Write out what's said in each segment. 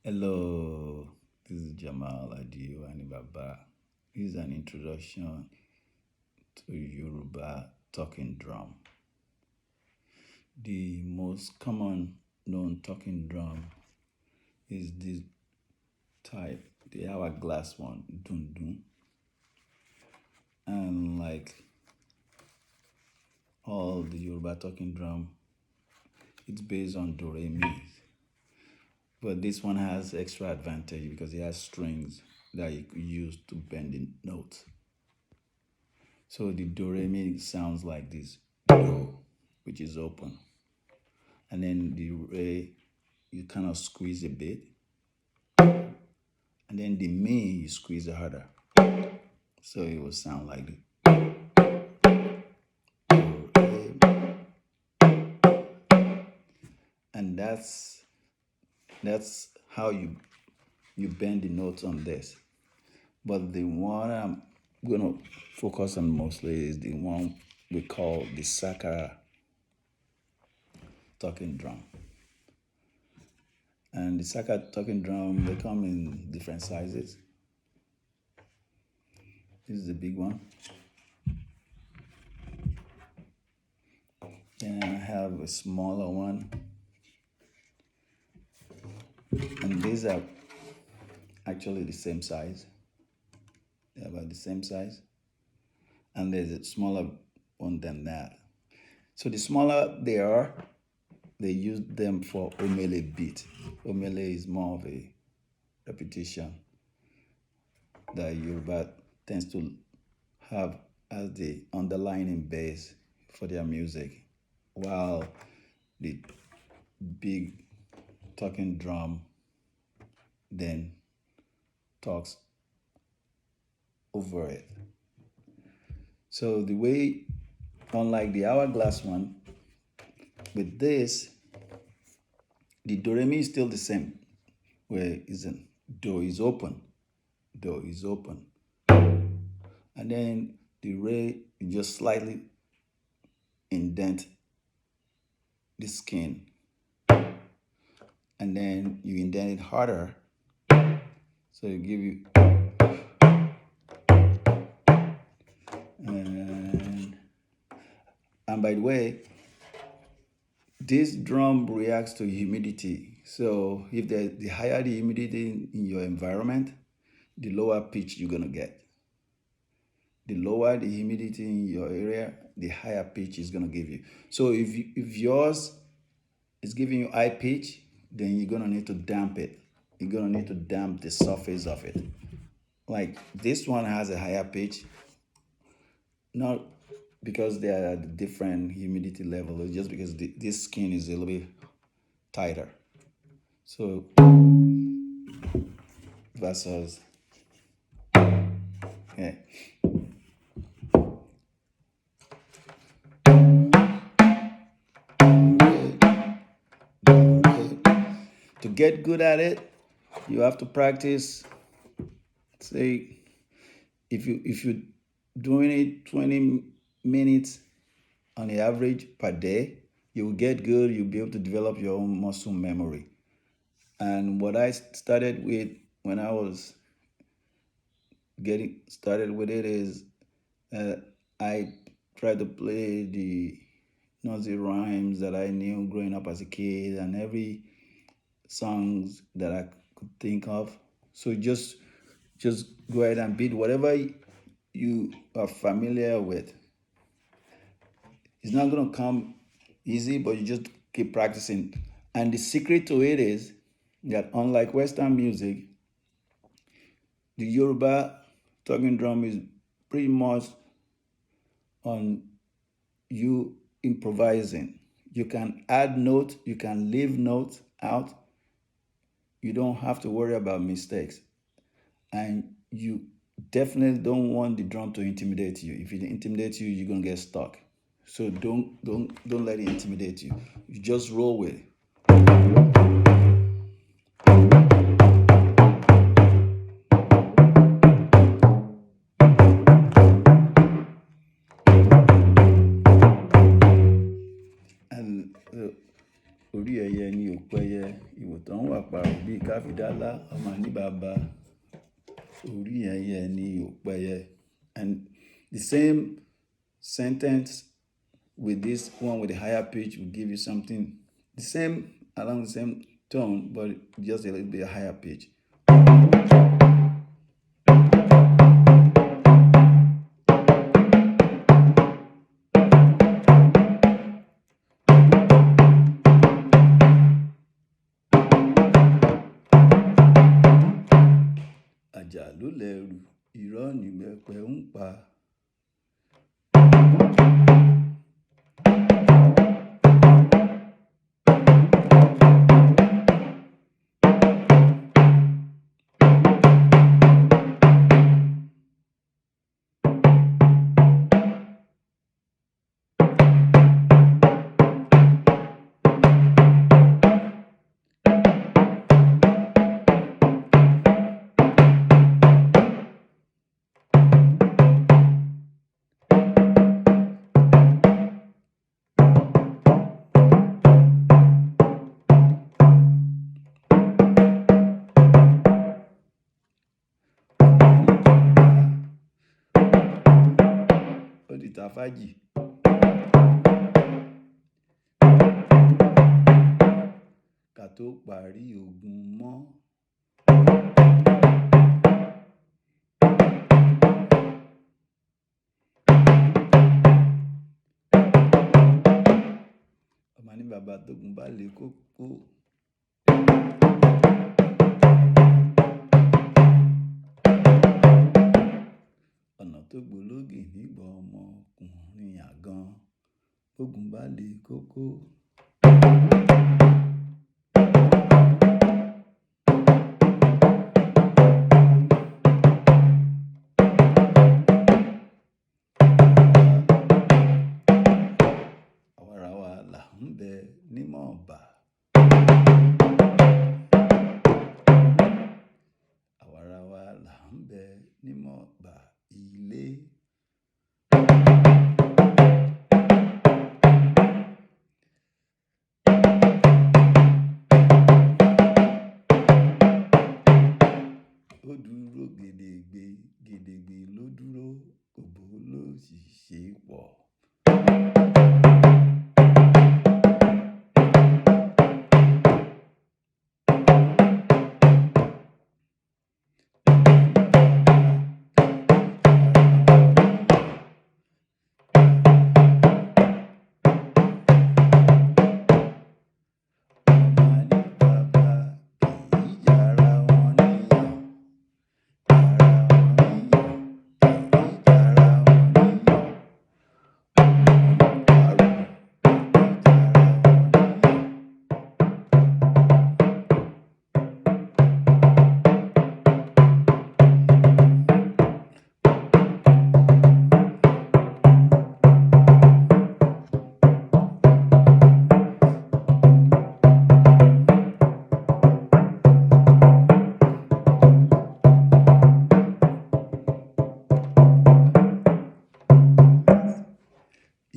Hello, this is Jammal Adio Anibaba. This is an introduction to Yoruba talking drum. The most common known talking drum is this type, the hourglass one, dun dun. And like all the Yoruba talking drum, it's based on do re mi. But this one has extra advantage because it has strings that you could use to bend the notes. So the do re mi sounds like this do, which is open, and then the re you kind of squeeze a bit, and then the mi you squeeze it harder, so it will sound like this. And that's how you bend the notes on this. But the one I'm gonna focus on mostly is the one we call the Sakara talking drum. And the Sakara talking drum, they come in different sizes. This is the big one. Then I have a smaller one. And these are actually the same size. They're about the same size. And there's a smaller one than that. So the smaller they are, they use them for omele beat. Omele is more of a repetition that Yoruba tends to have as the underlying bass for their music, while the big talking drum then talks over it. So the way, unlike the hourglass one, with this, the do re mi is still the same, where isn't do is open, do is open, and then the re you just slightly indent the skin, and then you indent it harder, so it give you and by the way, this drum reacts to humidity. So if the higher the humidity in your environment, the lower pitch you're gonna get. The lower the humidity in your area, the higher pitch is gonna give you. So if yours is giving you high pitch, then you're gonna need to damp it. You're gonna need to damp the surface of it. Like this one has a higher pitch, not because they are at different humidity level, it's just because this skin is a little bit tighter. So versus yeah. To get good at it, you have to practice. Say if you're doing it 20 minutes on the average per day, you will get good. You'll be able to develop your own muscle memory. And what I started with when I was getting started with it is I tried to play the nursery rhymes that I knew growing up as a kid and every songs that I could think of. So just go ahead and beat whatever you are familiar with. It's not gonna come easy, but you just keep practicing. And the secret to it is that unlike Western music, the Yoruba talking drum is pretty much on you improvising. You can add notes, you can leave notes out. You don't have to worry about mistakes. And you definitely don't want the drum to intimidate you. If it intimidates you, you're gonna get stuck. So don't let it intimidate you. You just roll with it. And orí ẹyẹ ni ò pẹyẹ, ìwòtán wà àparò bíi káfídálá ọmọ ní bàbá orí ẹyẹ ní òpẹyẹ. And the same sentence with this one with the higher pitch will give you something the same along the same tone, but just a little bit higher pitch. Àjà ló lẹ̀rù, irọ́ ni pẹpẹ ń pa. Ó di tàfájì. Ká tó parí ogun mọ́. Ọmọ ní bàbá tógun bá le kókó. Ọ̀nà tó gbológì nígbà ọmọkùnrin àgan. Tógun bá le kókó. Àwarawa là ń bẹ nímọ̀ ọ̀bà. Àwarawa là ń bẹ nímọ̀ ọ̀bà ilé. Ó dúró gèdègbè, gèdègbè ló dúró, òbó ló sì ṣe pọ̀.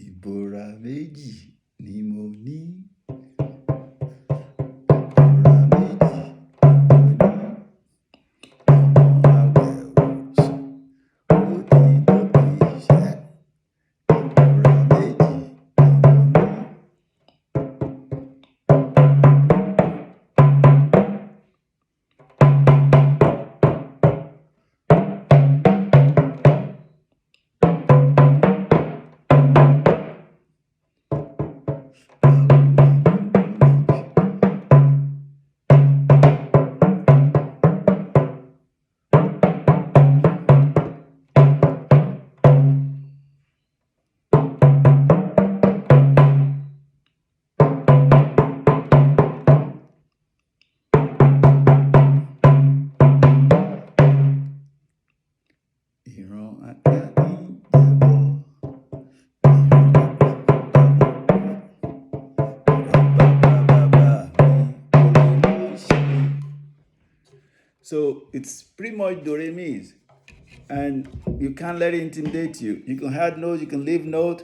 Ìbora méjì ni mo ní. Ìbora méjì ni mo ní. Ọmọ àwẹ̀ òsùn, ó ti dóbi iṣẹ́. Ìbora méjì ni mo ní. Ìran ajá ní jẹ̀bọ. So it's pretty much do re mi's, and you can't let it intimidate you. You can add notes, you can leave note.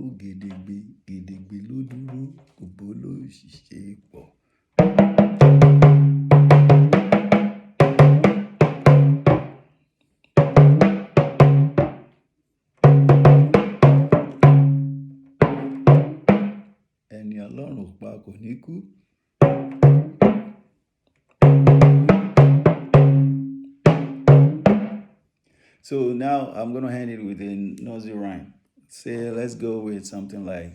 dúró gedegbe, gedegbe ló dúró, kò bólóṣìṣẹ́ pọ̀. Ẹni Ọlọ́run pa kò ní kú. So now I'm gonna end it with a nosy rhyme. Say, let's go with something like.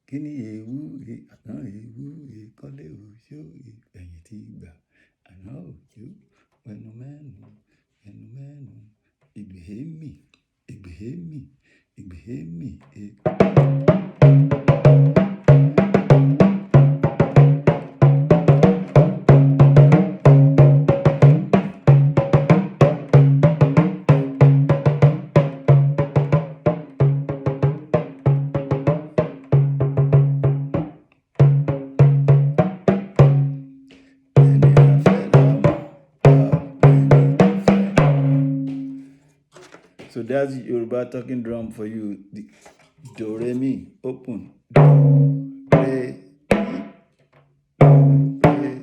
Kíni ewu àná ewu kọ́lé òṣó ẹ̀yìn tí gbà àná òjò ẹnu mẹ́nu ìgbéhémì ìgbéhémì ìgbéhémì. So that's Yoruba talking drum for you. The do re mi open. Do re re re.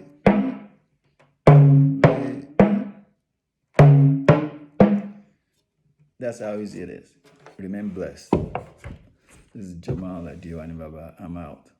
That's how easy it is. Remain blessed. This is Jammal Baba. I'm out.